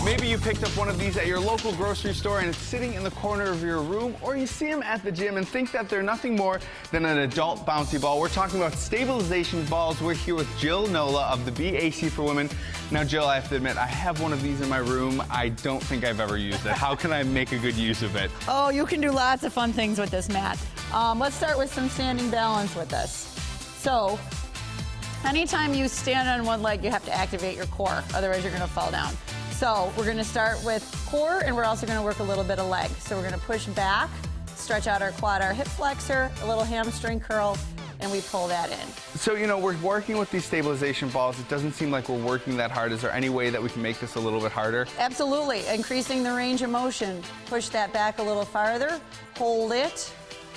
Maybe you picked up one of these at your local grocery store and it's sitting in the corner of your room, or you see them at the gym and think that they're nothing more than an adult bouncy ball. We're talking about stabilization balls. We're here with Jill Nola of the BAC for Women. Now, Jill, I have to admit, I have one of these in my room. I don't think I've ever used it. How can I make a good use of it? Oh, you can do lots of fun things with this mat. Let's start with some standing balance with this. So, anytime you stand on one leg, you have to activate your core, otherwise you're gonna fall down. So we're gonna start with core, and we're also gonna work a little bit of leg. So we're gonna push back, stretch out our quad, our hip flexor, a little hamstring curl, and we pull that in. So, you know, we're working with these stabilization balls. It doesn't seem like we're working that hard. Is there any way that we can make this a little bit harder? Absolutely, increasing the range of motion. Push that back a little farther, hold it.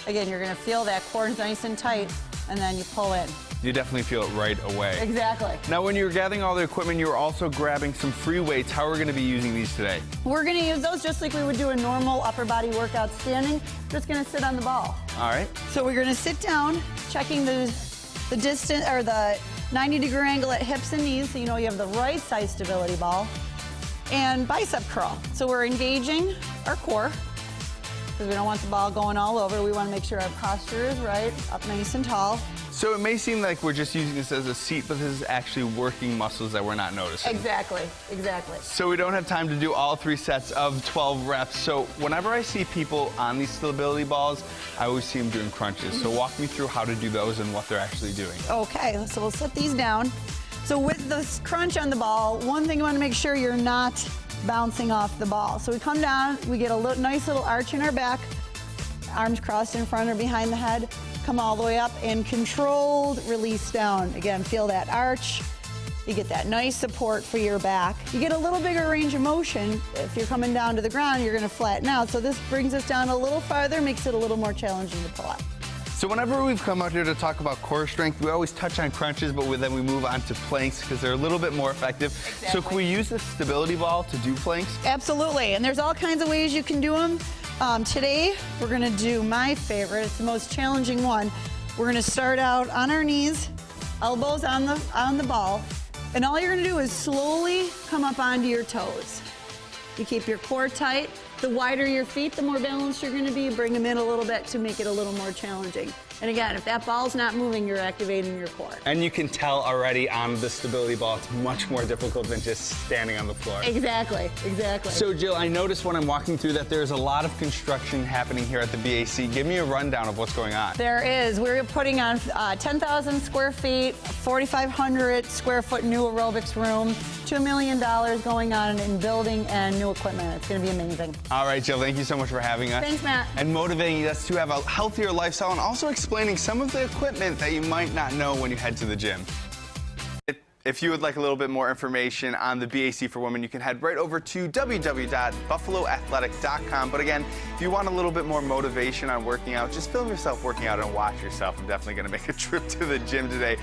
Again, you're gonna feel that core is nice and tight, and then you pull in. You definitely feel it right away. Exactly. Now, when you were gathering all the equipment, you were also grabbing some free weights. How are we going to be using these today? We're going to use those just like we would do a normal upper body workout standing. Just going to sit on the ball. All right. So we're going to sit down, checking the distance or the 90-degree angle at hips and knees, so you know you have the right size stability ball, and bicep curl. So we're engaging our core because we don't want the ball going all over. We want to make sure our posture is right, up nice and tall. So it may seem like we're just using this as a seat, but this is actually working muscles that we're not noticing. Exactly, exactly. So we don't have time to do all 3 sets of 12 reps. So whenever I see people on these stability balls, I always see them doing crunches. So walk me through how to do those and what they're actually doing. Okay, so we'll set these down. So with this crunch on the ball, one thing you want to make sure you're not bouncing off the ball. So we come down, we get a nice little arch in our back, arms crossed in front or behind the head. Come all the way up and controlled release down. Again, feel that arch. You get that nice support for your back. You get a little bigger range of motion. If you're coming down to the ground, you're gonna flatten out. So this brings us down a little farther, makes it a little more challenging to pull up. So whenever we've come out here to talk about core strength, we always touch on crunches, but then we move on to planks because they're a little bit more effective. Exactly. So can we use this stability ball to do planks? Absolutely, and there's all kinds of ways you can do them. Today, we're gonna do my favorite. It's the most challenging one. We're gonna start out on our knees, elbows on the ball, and all you're gonna do is slowly come up onto your toes. You keep your core tight. The wider your feet, the more balanced you're gonna be. Bring them in a little bit to make it a little more challenging. And again, if that ball's not moving, you're activating your core. And you can tell already on the stability ball, it's much more difficult than just standing on the floor. Exactly, exactly. So Jill, I noticed when I'm walking through that there's a lot of construction happening here at the BAC. Give me a rundown of what's going on. There is. We're putting on 10,000 square feet, 4,500 square foot new aerobics room, $2 million going on in building and new equipment. It's going to be amazing. All right, Jill, thank you so much for having us. Thanks, Matt. And motivating us to have a healthier lifestyle and also explaining some of the equipment that you might not know when you head to the gym. If you would like a little bit more information on the BAC for Women, you can head right over to www.buffaloathletic.com. But again, if you want a little bit more motivation on working out, just film yourself working out and watch yourself. I'm definitely going to make a trip to the gym today.